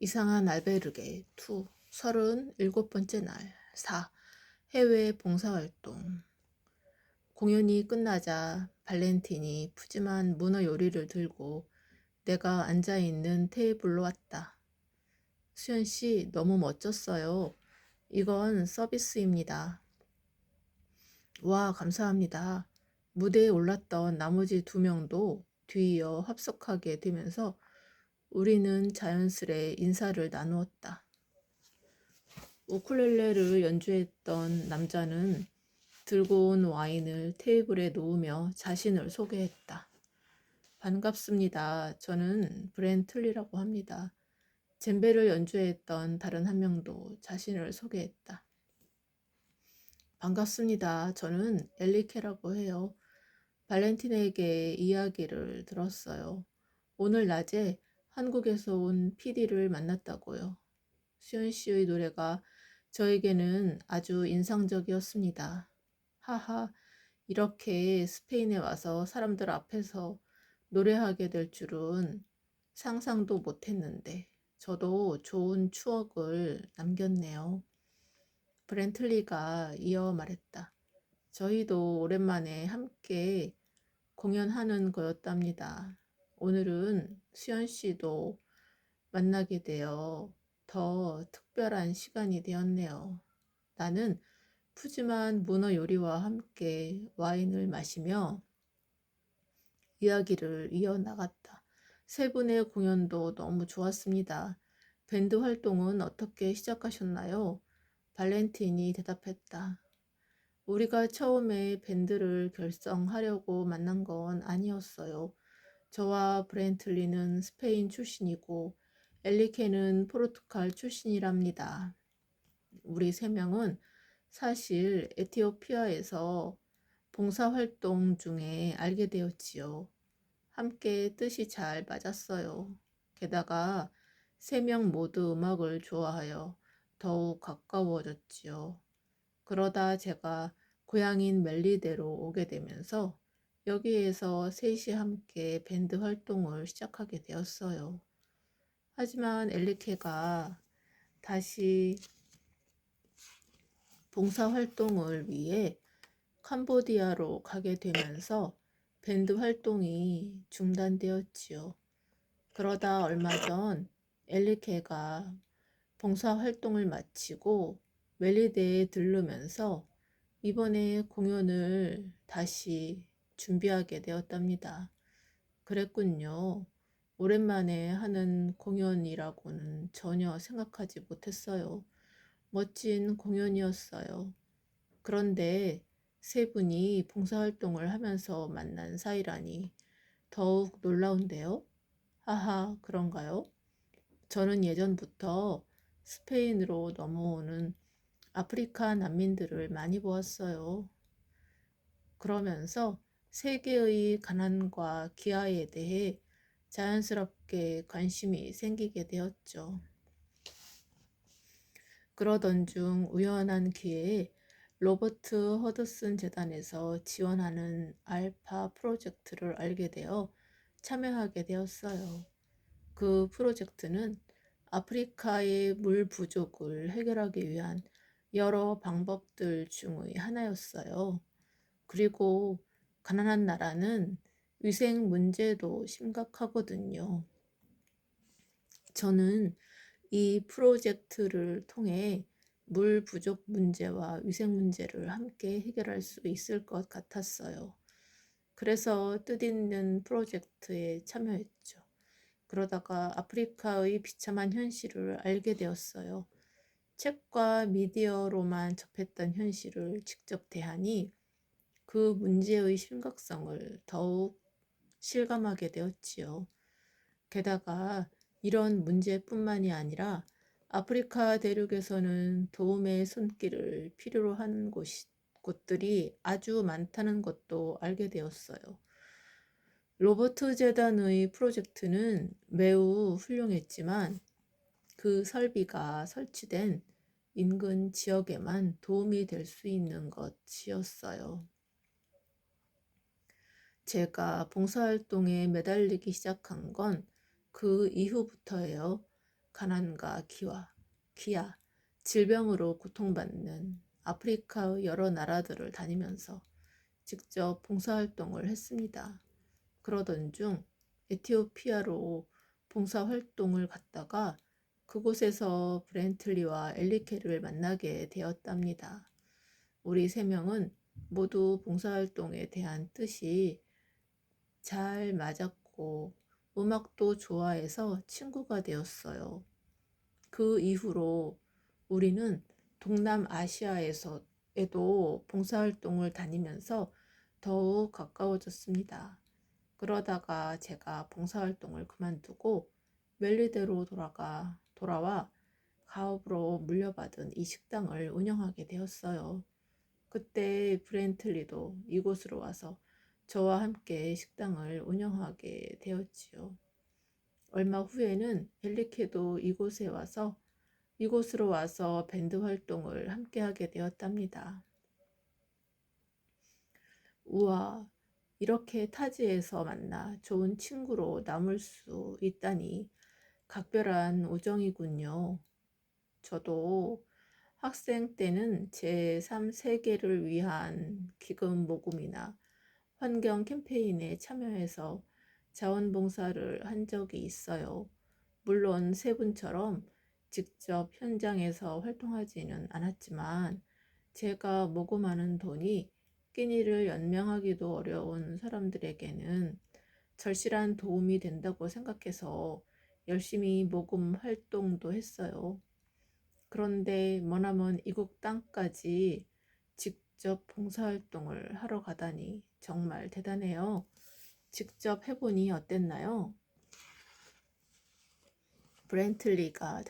이상한 알베르게 2 37번째 날 4. 해외 봉사활동. 공연이 끝나자 발렌틴이 푸짐한 문어 요리를 들고 내가 앉아있는 테이블로 왔다. 수연 씨, 너무 멋졌어요. 이건 서비스입니다. 와, 감사합니다. 무대에 올랐던 나머지 2명도 뒤이어 합석하게 되면서 우리는 자연스레 인사를 나누었다. 우쿨렐레를 연주했던 남자는 들고 온 와인을 테이블에 놓으며 자신을 소개했다. 반갑습니다. 저는 브렌틀리라고 합니다. 젬베를 연주했던 다른 한 명도 자신을 소개했다. 반갑습니다. 저는 엘리케라고 해요. 발렌틴에게 이야기를 들었어요. 오늘 낮에 한국에서 온 PD를 만났다고요. 수연 씨의 노래가 저에게는 아주 인상적이었습니다. 하하, 이렇게 스페인에 와서 사람들 앞에서 노래하게 될 줄은 상상도 못했는데 저도 좋은 추억을 남겼네요. 브렌틀리가 이어 말했다. 저희도 오랜만에 함께 공연하는 거였답니다. 오늘은 수연 씨도 만나게 되어 더 특별한 시간이 되었네요. 나는 푸짐한 문어 요리와 함께 와인을 마시며 이야기를 이어나갔다. 세 분의 공연도 너무 좋았습니다. 밴드 활동은 어떻게 시작하셨나요? 발렌틴이 대답했다. 우리가 처음에 밴드를 결성하려고 만난 건 아니었어요. 저와 브렌틀리는 스페인 출신이고 엘리케는 포르투갈 출신이랍니다. 우리 세 명은 사실 에티오피아에서 봉사활동 중에 알게 되었지요. 함께 뜻이 잘 맞았어요. 게다가 세 명 모두 음악을 좋아하여 더욱 가까워졌지요. 그러다 제가 고향인 멜리데로 오게 되면서 여기에서 셋이 함께 밴드 활동을 시작하게 되었어요. 하지만 엘리케가 다시 봉사활동을 위해 캄보디아로 가게 되면서 밴드 활동이 중단되었지요. 그러다 얼마 전 엘리케가 봉사활동을 마치고 멜리데에 들르면서 이번에 공연을 다시 준비하게 되었답니다. 그랬군요. 오랜만에 하는 공연이라고는 전혀 생각하지 못했어요. 멋진 공연이었어요. 그런데 세 분이 봉사활동을 하면서 만난 사이라니 더욱 놀라운데요? 하하, 그런가요? 저는 예전부터 스페인으로 넘어오는 아프리카 난민들을 많이 보았어요. 그러면서 세계의 가난과 기아에 대해 자연스럽게 관심이 생기게 되었죠. 그러던 중 우연한 기회에 로버트 허드슨 재단에서 지원하는 알파 프로젝트를 알게 되어 참여하게 되었어요. 그 프로젝트는 아프리카의 물 부족을 해결하기 위한 여러 방법들 중의 하나였어요. 그리고 가난한 나라는 위생 문제도 심각하거든요. 저는 이 프로젝트를 통해 물 부족 문제와 위생 문제를 함께 해결할 수 있을 것 같았어요. 그래서 뜻있는 프로젝트에 참여했죠. 그러다가 아프리카의 비참한 현실을 알게 되었어요. 책과 미디어로만 접했던 현실을 직접 대하니 그 문제의 심각성을 더욱 실감하게 되었지요. 게다가 이런 문제뿐만이 아니라 아프리카 대륙에서는 도움의 손길을 필요로 하는 곳들이 아주 많다는 것도 알게 되었어요. 로버트 재단의 프로젝트는 매우 훌륭했지만 그 설비가 설치된 인근 지역에만 도움이 될 수 있는 것이었어요. 제가 봉사활동에 매달리기 시작한 건 그 이후부터예요. 가난과 기아, 질병으로 고통받는 아프리카의 여러 나라들을 다니면서 직접 봉사활동을 했습니다. 그러던 중 에티오피아로 봉사활동을 갔다가 그곳에서 브렌틀리와 엘리케를 만나게 되었답니다. 우리 세 명은 모두 봉사활동에 대한 뜻이 잘 맞았고 음악도 좋아해서 친구가 되었어요. 그 이후로 우리는 동남아시아에서도 봉사활동을 다니면서 더욱 가까워졌습니다. 그러다가 제가 봉사활동을 그만두고 멜리데로 돌아와 가업으로 물려받은 이 식당을 운영하게 되었어요. 그때 브렌틀리도 이곳으로 와서 저와 함께 식당을 운영하게 되었지요. 얼마 후에는 엘리케도 이곳으로 와서 밴드 활동을 함께 하게 되었답니다. 우와, 이렇게 타지에서 만나 좋은 친구로 남을 수 있다니 각별한 우정이군요. 저도 학생 때는 제3세계를 위한 기금 모금이나 환경 캠페인에 참여해서 자원봉사를 한 적이 있어요. 물론 세 분처럼 직접 현장에서 활동하지는 않았지만 제가 모금하는 돈이 끼니를 연명하기도 어려운 사람들에게는 절실한 도움이 된다고 생각해서 열심히 모금 활동도 했어요. 그런데 머나먼 이국 땅까지 직접 봉사활동을 하러 가다니 정말 대단해요. 직접 해보니 어땠나요? 브렌틀리가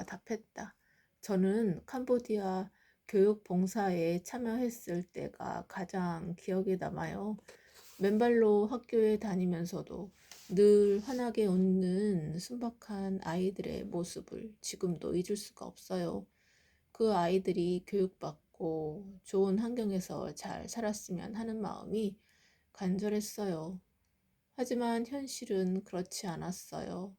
답했다. 저는 캄보디아 교육봉사에 참여했을 때가 가장 기억에 남아요. 맨발로 학교에 다니면서도 늘 환하게 웃는 순박한 아이들의 모습을 지금도 잊을 수가 없어요. 그 아이들이 교육받고 좋은 환경에서 잘 살았으면 하는 마음이 간절했어요. 하지만 현실은 그렇지 않았어요.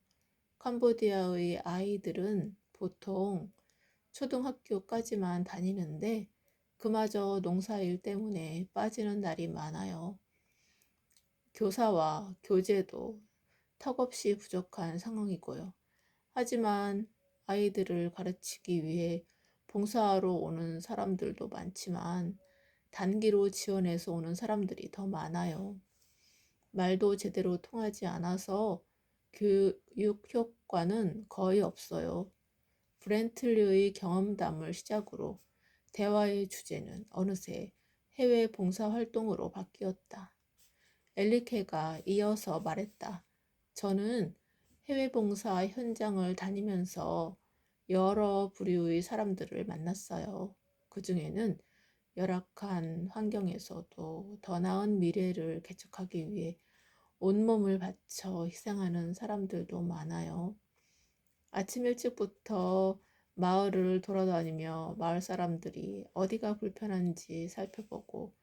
캄보디아의 아이들은 보통 초등학교까지만 다니는데 그마저 농사일 때문에 빠지는 날이 많아요. 교사와 교재도 턱없이 부족한 상황이고요. 하지만 아이들을 가르치기 위해 봉사하러 오는 사람들도 많지만 단기로 지원해서 오는 사람들이 더 많아요. 말도 제대로 통하지 않아서 교육 효과는 거의 없어요. 브렌틀리의 경험담을 시작으로 대화의 주제는 어느새 해외 봉사 활동으로 바뀌었다. 엘리케가 이어서 말했다. 저는 해외 봉사 현장을 다니면서 여러 부류의 사람들을 만났어요. 그 중에는 열악한 환경에서도 더 나은 미래를 개척하기 위해 온몸을 바쳐 희생하는 사람들도 많아요. 아침 일찍부터 마을을 돌아다니며 마을 사람들이 어디가 불편한지 살펴보고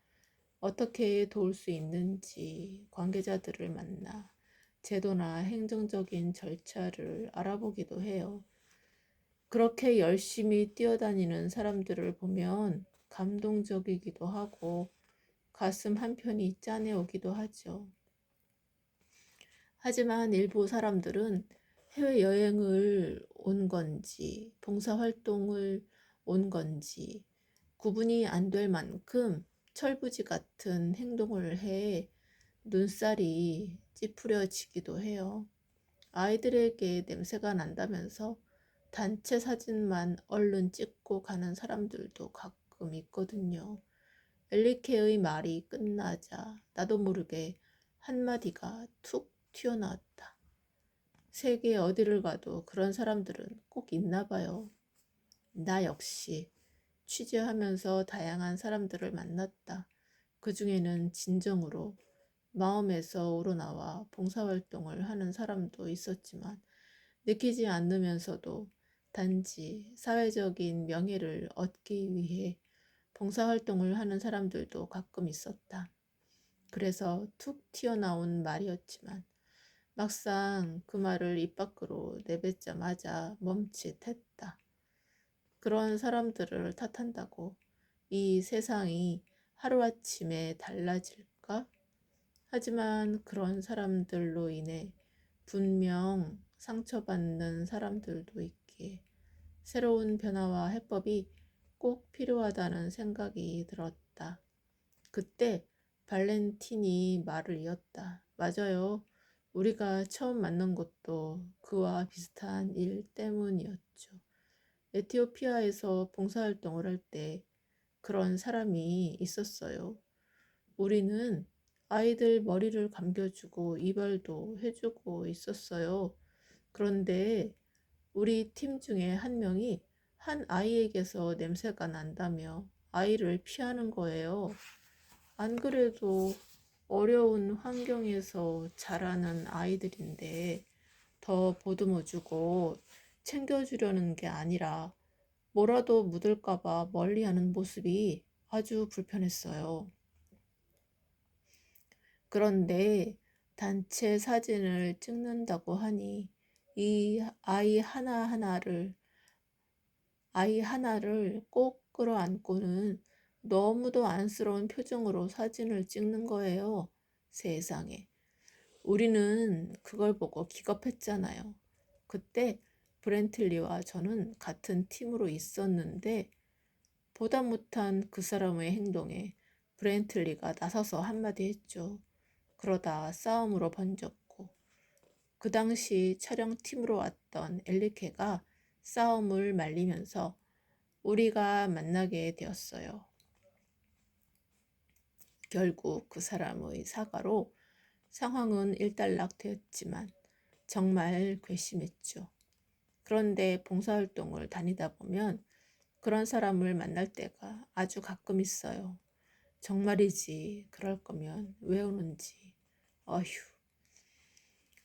어떻게 도울 수 있는지 관계자들을 만나 제도나 행정적인 절차를 알아보기도 해요. 그렇게 열심히 뛰어다니는 사람들을 보면 감동적이기도 하고 가슴 한편이 짠해오기도 하죠. 하지만 일부 사람들은 해외여행을 온 건지 봉사활동을 온 건지 구분이 안 될 만큼 철부지 같은 행동을 해 눈살이 찌푸려지기도 해요. 아이들에게 냄새가 난다면서 단체 사진만 얼른 찍고 가는 사람들도 가끔 있거든요. 엘리케의 말이 끝나자 나도 모르게 한마디가 툭 튀어나왔다. 세계 어디를 가도 그런 사람들은 꼭 있나 봐요. 나 역시 취재하면서 다양한 사람들을 만났다. 그 중에는 진정으로 마음에서 우러나와 봉사활동을 하는 사람도 있었지만 느끼지 않으면서도 단지 사회적인 명예를 얻기 위해 봉사활동을 하는 사람들도 가끔 있었다. 그래서 툭 튀어나온 말이었지만 막상 그 말을 입 밖으로 내뱉자마자 멈칫했다. 그런 사람들을 탓한다고 이 세상이 하루아침에 달라질까? 하지만 그런 사람들로 인해 분명 상처받는 사람들도 있기에 새로운 변화와 해법이 꼭 필요하다는 생각이 들었다. 그때 발렌틴이 말을 이었다. 맞아요. 우리가 처음 만난 것도 그와 비슷한 일 때문이었죠. 에티오피아에서 봉사활동을 할 때 그런 사람이 있었어요. 우리는 아이들 머리를 감겨주고 이발도 해주고 있었어요. 그런데 우리 팀 중에 한 명이 한 아이에게서 냄새가 난다며 아이를 피하는 거예요. 안 그래도 어려운 환경에서 자라는 아이들인데 더 보듬어주고 챙겨주려는 게 아니라 뭐라도 묻을까봐 멀리하는 모습이 아주 불편했어요. 그런데 단체 사진을 찍는다고 하니 이 아이 하나를 꼭 끌어안고는 너무도 안쓰러운 표정으로 사진을 찍는 거예요. 세상에. 우리는 그걸 보고 기겁했잖아요. 그때 브렌틀리와 저는 같은 팀으로 있었는데 보다 못한 그 사람의 행동에 브렌틀리가 나서서 한마디 했죠. 그러다 싸움으로 번졌고 그 당시 촬영팀으로 왔던 엘리케가 싸움을 말리면서 우리가 만나게 되었어요. 결국 그 사람의 사과로 상황은 일단락되었지만 정말 괘씸했죠. 그런데 봉사활동을 다니다 보면 그런 사람을 만날 때가 아주 가끔 있어요. 정말이지 그럴 거면 왜 오는지. 어휴.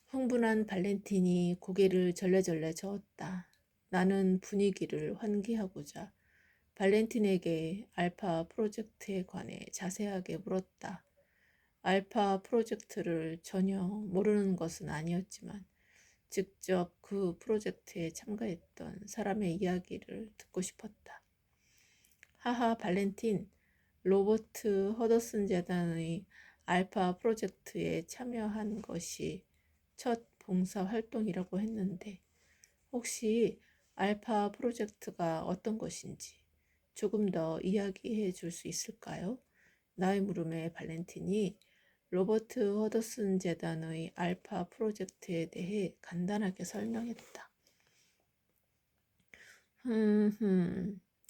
흥분한 발렌틴이 고개를 절레절레 저었다. 나는 분위기를 환기하고자 발렌틴에게 알파 프로젝트에 관해 자세하게 물었다. 알파 프로젝트를 전혀 모르는 것은 아니었지만 직접 그 프로젝트에 참가했던 사람의 이야기를 듣고 싶었다. 하하 발렌틴, 로버트 허더슨 재단의 알파 프로젝트에 참여한 것이 첫 봉사 활동이라고 했는데 혹시 알파 프로젝트가 어떤 것인지 조금 더 이야기해 줄 수 있을까요? 나의 물음에 발렌틴이 로버트 허더슨 재단의 알파 프로젝트에 대해 간단하게 설명했다.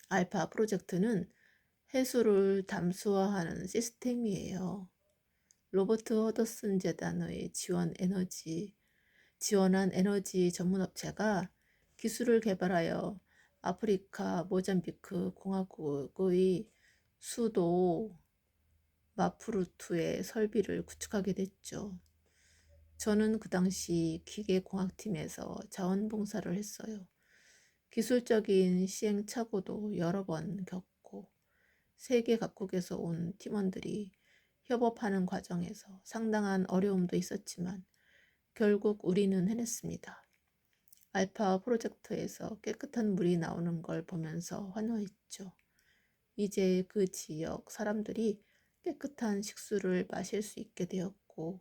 알파 프로젝트는 해수를 담수화하는 시스템이에요. 로버트 허더슨 재단의 지원한 에너지 전문 업체가 기술을 개발하여 아프리카 모잠비크 공화국의 수도 마푸루투의 설비를 구축하게 됐죠. 저는 그 당시 기계공학팀에서 자원봉사를 했어요. 기술적인 시행착오도 여러 번 겪고 세계 각국에서 온 팀원들이 협업하는 과정에서 상당한 어려움도 있었지만 결국 우리는 해냈습니다. 알파 프로젝트에서 깨끗한 물이 나오는 걸 보면서 환호했죠. 이제 그 지역 사람들이 깨끗한 식수를 마실 수 있게 되었고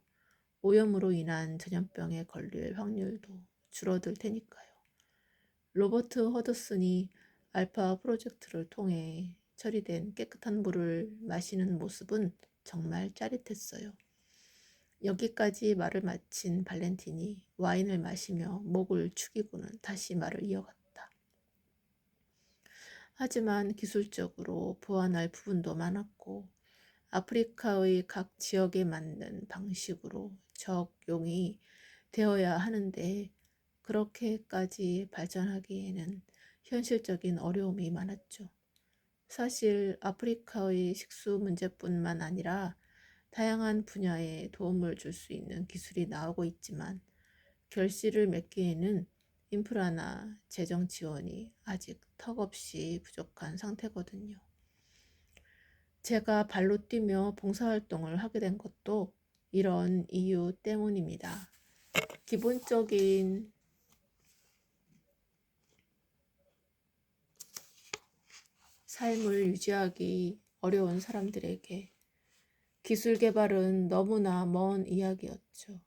오염으로 인한 전염병에 걸릴 확률도 줄어들 테니까요. 로버트 허드슨이 알파 프로젝트를 통해 처리된 깨끗한 물을 마시는 모습은 정말 짜릿했어요. 여기까지 말을 마친 발렌틴이 와인을 마시며 목을 축이고는 다시 말을 이어갔다. 하지만 기술적으로 보완할 부분도 많았고 아프리카의 각 지역에 맞는 방식으로 적용이 되어야 하는데 그렇게까지 발전하기에는 현실적인 어려움이 많았죠. 사실 아프리카의 식수 문제뿐만 아니라 다양한 분야에 도움을 줄 수 있는 기술이 나오고 있지만 결실을 맺기에는 인프라나 재정 지원이 아직 턱없이 부족한 상태거든요. 제가 발로 뛰며 봉사활동을 하게 된 것도 이런 이유 때문입니다. 기본적인 삶을 유지하기 어려운 사람들에게 기술 개발은 너무나 먼 이야기였죠.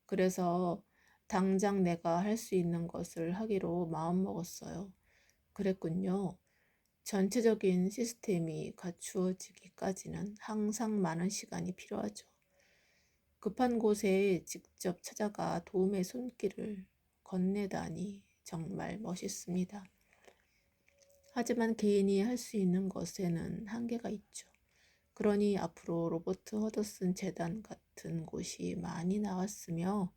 그래서 당장 내가 할 수 있는 것을 하기로 마음먹었어요. 그랬군요. 전체적인 시스템이 갖추어지기까지는 항상 많은 시간이 필요하죠. 급한 곳에 직접 찾아가 도움의 손길을 건네다니 정말 멋있습니다. 하지만 개인이 할 수 있는 것에는 한계가 있죠. 그러니 앞으로 로버트 허더슨 재단 같은 곳이 많이 나왔으며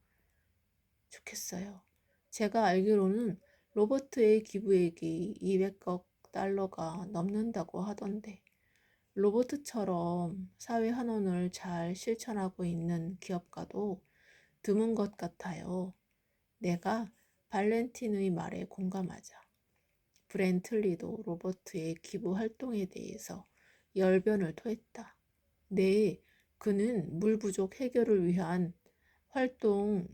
좋겠어요. 제가 알기로는 로버트의 기부액이 200억 달러가 넘는다고 하던데 로버트처럼 사회 환원을 잘 실천하고 있는 기업가도 드문 것 같아요. 내가 발렌틴의 말에 공감하자. 브렌틀리도 로버트의 기부 활동에 대해서 열변을 토했다. 네, 그는 물 부족 해결을 위한 활동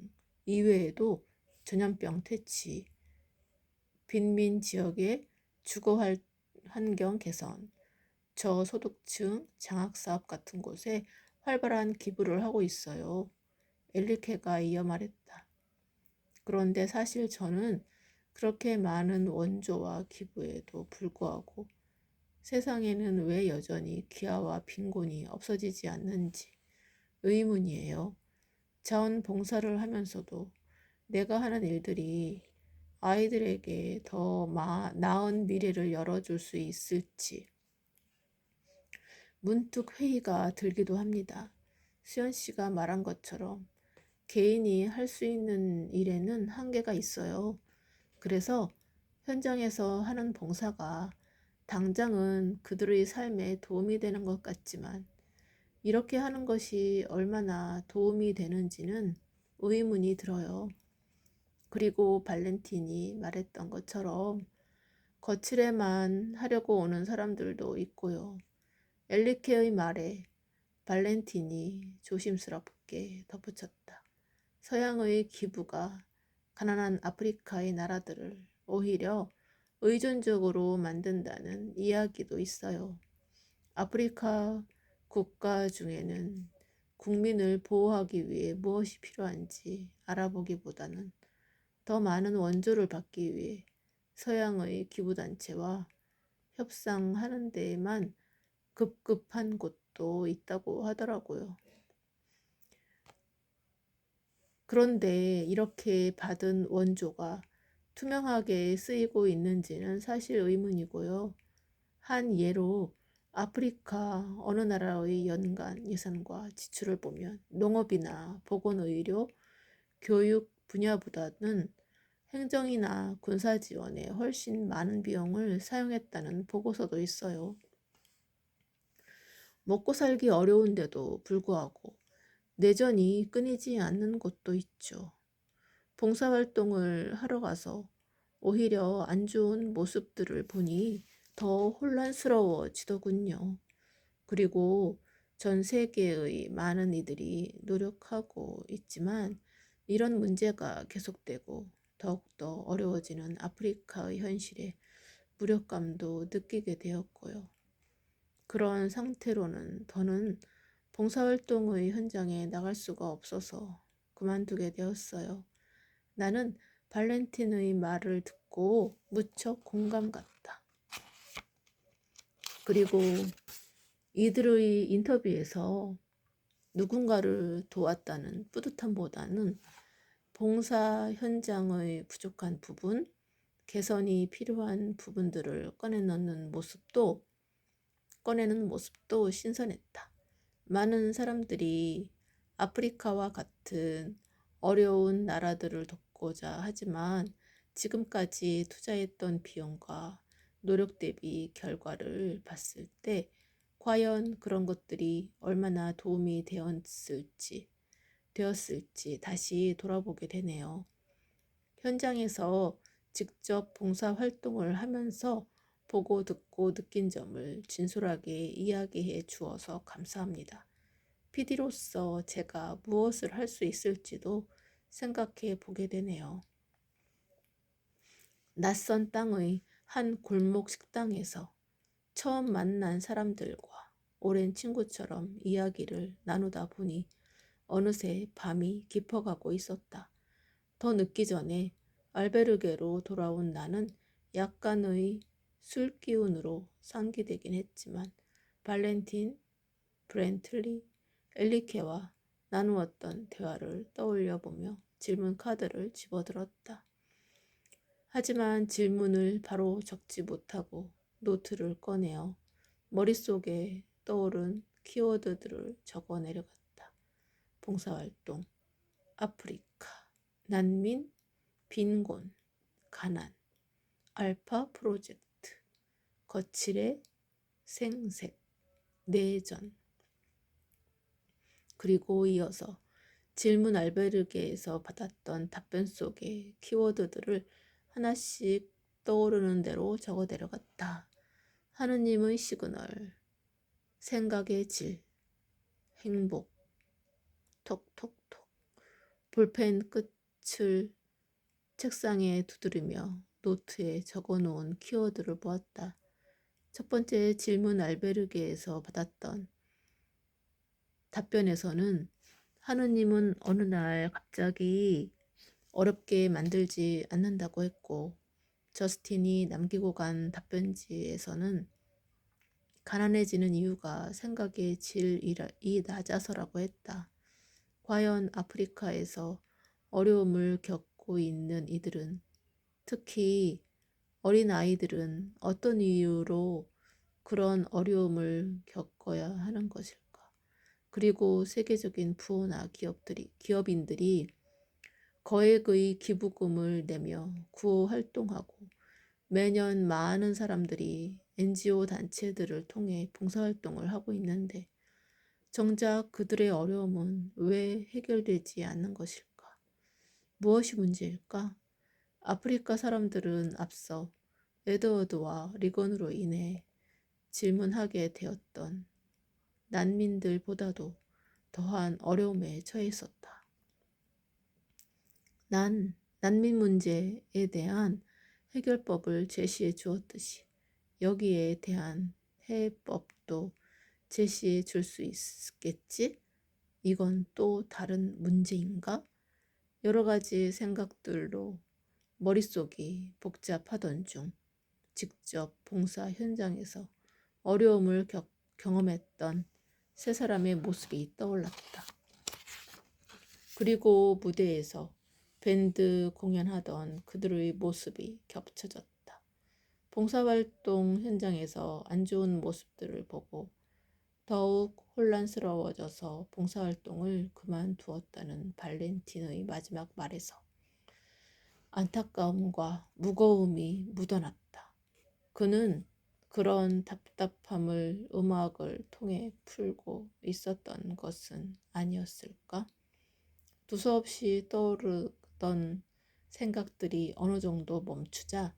이외에도 전염병 퇴치, 빈민 지역의 주거 환경 개선, 저소득층 장학사업 같은 곳에 활발한 기부를 하고 있어요. 엘리케가 이어 말했다. 그런데 사실 저는 그렇게 많은 원조와 기부에도 불구하고 세상에는 왜 여전히 기아와 빈곤이 없어지지 않는지 의문이에요. 자원봉사를 하면서도 내가 하는 일들이 아이들에게 더 나은 미래를 열어줄 수 있을지 문득 회의가 들기도 합니다. 수연 씨가 말한 것처럼 개인이 할 수 있는 일에는 한계가 있어요. 그래서 현장에서 하는 봉사가 당장은 그들의 삶에 도움이 되는 것 같지만 이렇게 하는 것이 얼마나 도움이 되는지는 의문이 들어요. 그리고 발렌틴이 말했던 것처럼 거칠에만 하려고 오는 사람들도 있고요. 엘리케의 말에 발렌틴이 조심스럽게 덧붙였다. 서양의 기부가 가난한 아프리카의 나라들을 오히려 의존적으로 만든다는 이야기도 있어요. 아프리카 국가 중에는 국민을 보호하기 위해 무엇이 필요한지 알아보기보다는 더 많은 원조를 받기 위해 서양의 기부단체와 협상하는 데에만 급급한 곳도 있다고 하더라고요. 그런데 이렇게 받은 원조가 투명하게 쓰이고 있는지는 사실 의문이고요. 한 예로 아프리카 어느 나라의 연간 예산과 지출을 보면 농업이나 보건의료, 교육 분야보다는 행정이나 군사 지원에 훨씬 많은 비용을 사용했다는 보고서도 있어요. 먹고 살기 어려운데도 불구하고 내전이 끊이지 않는 곳도 있죠. 봉사활동을 하러 가서 오히려 안 좋은 모습들을 보니 더 혼란스러워지더군요. 그리고 전 세계의 많은 이들이 노력하고 있지만 이런 문제가 계속되고 더욱더 어려워지는 아프리카의 현실에 무력감도 느끼게 되었고요. 그런 상태로는 더는 봉사활동의 현장에 나갈 수가 없어서 그만두게 되었어요. 나는 발렌틴의 말을 듣고 무척 공감 갔다. 그리고 이들의 인터뷰에서 누군가를 도왔다는 뿌듯함보다는 봉사 현장의 부족한 부분, 개선이 필요한 부분들을 꺼내는 모습도 신선했다. 많은 사람들이 아프리카와 같은 어려운 나라들을 돕고자 하지만 지금까지 투자했던 비용과 노력 대비 결과를 봤을 때 과연 그런 것들이 얼마나 도움이 되었을지 다시 돌아보게 되네요. 현장에서 직접 봉사활동을 하면서 보고 듣고 느낀 점을 진솔하게 이야기해 주어서 감사합니다. PD로서 제가 무엇을 할 수 있을지도 생각해 보게 되네요. 낯선 땅의 한 골목 식당에서 처음 만난 사람들과 오랜 친구처럼 이야기를 나누다 보니 어느새 밤이 깊어가고 있었다. 더 늦기 전에 알베르게로 돌아온 나는 약간의 술 기운으로 상기되긴 했지만 발렌틴, 브렌틀리, 엘리케와 나누었던 대화를 떠올려 보며 질문 카드를 집어들었다. 하지만 질문을 바로 적지 못하고 노트를 꺼내어 머릿속에 떠오른 키워드들을 적어 내려갔다. 봉사활동, 아프리카, 난민, 빈곤, 가난, 알파 프로젝트, 거칠의 생색, 내전. 그리고 이어서 질문 알베르게에서 받았던 답변 속의 키워드들을 하나씩 떠오르는 대로 적어 내려갔다. 하느님의 시그널, 생각의 질, 행복, 톡톡톡. 볼펜 끝을 책상에 두드리며 노트에 적어놓은 키워드를 보았다. 첫 번째 질문 알베르게에서 받았던 답변에서는 하느님은 어느 날 갑자기 어렵게 만들지 않는다고 했고, 저스틴이 남기고 간 답변지에서는 가난해지는 이유가 생각의 질이 낮아서라고 했다. 과연 아프리카에서 어려움을 겪고 있는 이들은, 특히 어린 아이들은 어떤 이유로 그런 어려움을 겪어야 하는 것일까? 그리고 세계적인 부호나 기업인들이 거액의 기부금을 내며 구호 활동하고 매년 많은 사람들이 NGO 단체들을 통해 봉사활동을 하고 있는데 정작 그들의 어려움은 왜 해결되지 않는 것일까? 무엇이 문제일까? 아프리카 사람들은 앞서 에드워드와 리건으로 인해 질문하게 되었던 난민들보다도 더한 어려움에 처해 있었다. 난 난민 문제에 대한 해결법을 제시해 주었듯이 여기에 대한 해법도 제시해 줄 수 있겠지? 이건 또 다른 문제인가? 여러 가지 생각들로 머릿속이 복잡하던 중 직접 봉사 현장에서 어려움을 경험했던 세 사람의 모습이 떠올랐다. 그리고 무대에서 밴드 공연하던 그들의 모습이 겹쳐졌다. 봉사활동 현장에서 안 좋은 모습들을 보고 더욱 혼란스러워져서 봉사활동을 그만두었다는 발렌틴의 마지막 말에서 안타까움과 무거움이 묻어났다. 그는 그런 답답함을 음악을 통해 풀고 있었던 것은 아니었을까? 두서없이 떠오르던 생각들이 어느 정도 멈추자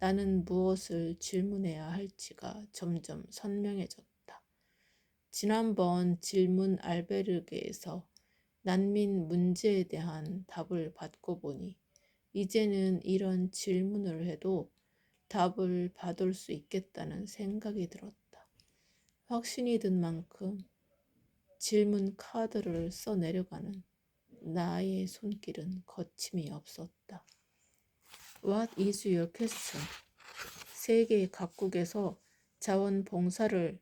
나는 무엇을 질문해야 할지가 점점 선명해졌다. 지난번 질문 알베르게에서 난민 문제에 대한 답을 받고 보니 이제는 이런 질문을 해도 답을 받을 수 있겠다는 생각이 들었다. 확신이 든 만큼 질문 카드를 써 내려가는 나의 손길은 거침이 없었다. What is your question? 세계 각국에서 자원봉사를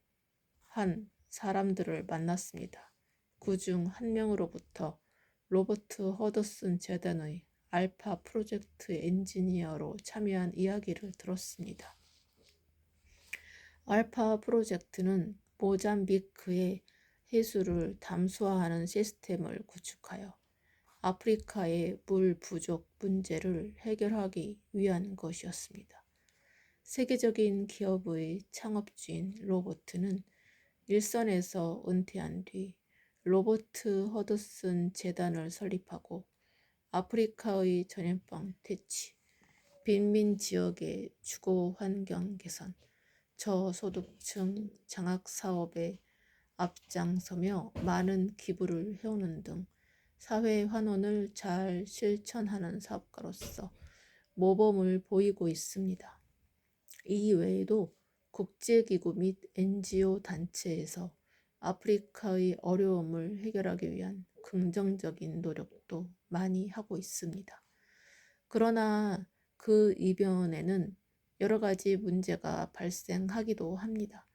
한 사람들을 만났습니다. 그중 한 명으로부터 로버트 허더슨 재단의 알파 프로젝트 엔지니어로 참여한 이야기를 들었습니다. 알파 프로젝트는 모잠비크의 해수를 담수화하는 시스템을 구축하여 아프리카의 물 부족 문제를 해결하기 위한 것이었습니다. 세계적인 기업의 창업주인 로버트는 일선에서 은퇴한 뒤 로버트 허드슨 재단을 설립하고 아프리카의 전염병 퇴치, 빈민 지역의 주거 환경 개선, 저소득층 장학 사업에 앞장서며 많은 기부를 해오는 등 사회 환원을 잘 실천하는 사업가로서 모범을 보이고 있습니다. 이 외에도 국제기구 및 NGO 단체에서 아프리카의 어려움을 해결하기 위한 긍정적인 노력도 많이 하고 있습니다. 그러나 그 이변에는 여러 가지 문제가 발생하기도 합니다.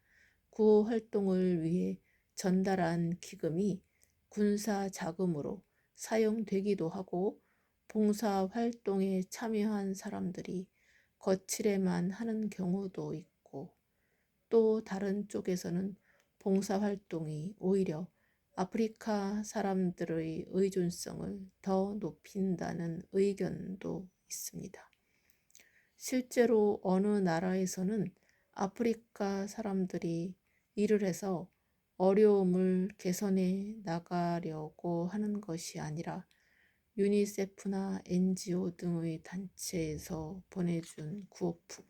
구호 활동을 위해 전달한 기금이 군사 자금으로 사용되기도 하고 봉사 활동에 참여한 사람들이 거칠에만 하는 경우도 있고 또 다른 쪽에서는 봉사 활동이 오히려 아프리카 사람들의 의존성을 더 높인다는 의견도 있습니다. 실제로 어느 나라에서는 아프리카 사람들이 일을 해서 어려움을 개선해 나가려고 하는 것이 아니라 유니세프나 NGO 등의 단체에서 보내준 구호품,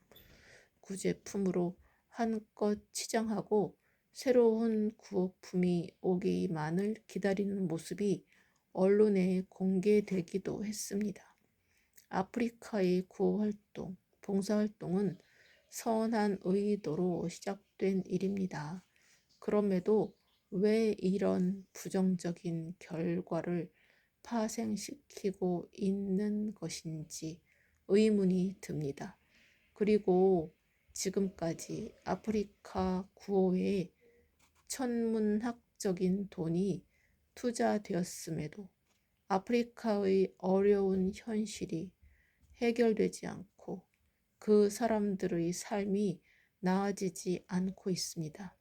구제품으로 한껏 치장하고 새로운 구호품이 오기만을 기다리는 모습이 언론에 공개되기도 했습니다. 아프리카의 구호활동, 봉사활동은 선한 의도로 시작된 일입니다. 그럼에도 왜 이런 부정적인 결과를 파생시키고 있는 것인지 의문이 듭니다. 그리고 지금까지 아프리카 구호에 천문학적인 돈이 투자되었음에도 아프리카의 어려운 현실이 해결되지 않고 그 사람들의 삶이 나아지지 않고 있습니다.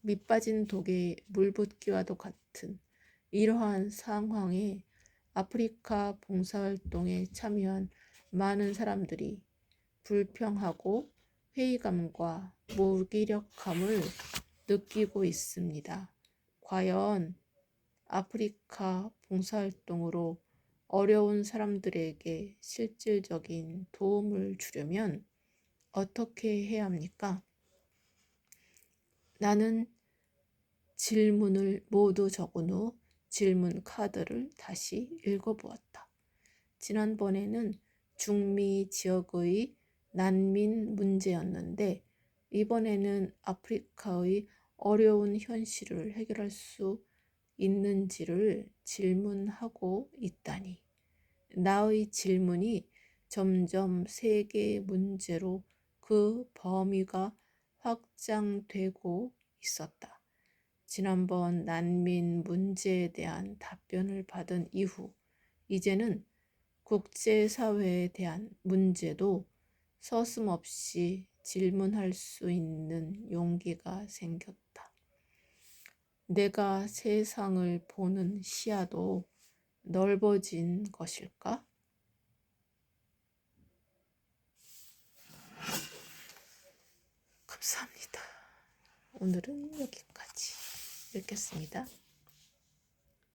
밑빠진 독에 물 붓기와도 같은 이러한 상황에 아프리카 봉사활동에 참여한 많은 사람들이 불평하고 회의감과 무기력함을 느끼고 있습니다. 과연 아프리카 봉사활동으로 어려운 사람들에게 실질적인 도움을 주려면 어떻게 해야 합니까? 나는 질문을 모두 적은 후 질문 카드를 다시 읽어보았다. 지난번에는 중미 지역의 난민 문제였는데 이번에는 아프리카의 어려운 현실을 해결할 수 있는지를 질문하고 있다니. 나의 질문이 점점 세계 문제로 그 범위가 확장되고 있었다. 지난번 난민 문제에 대한 답변을 받은 이후 이제는 국제사회에 대한 문제도 서슴없이 질문할 수 있는 용기가 생겼다. 내가 세상을 보는 시야도 넓어진 것일까? 감사합니다. 오늘은 여기까지 읽겠습니다.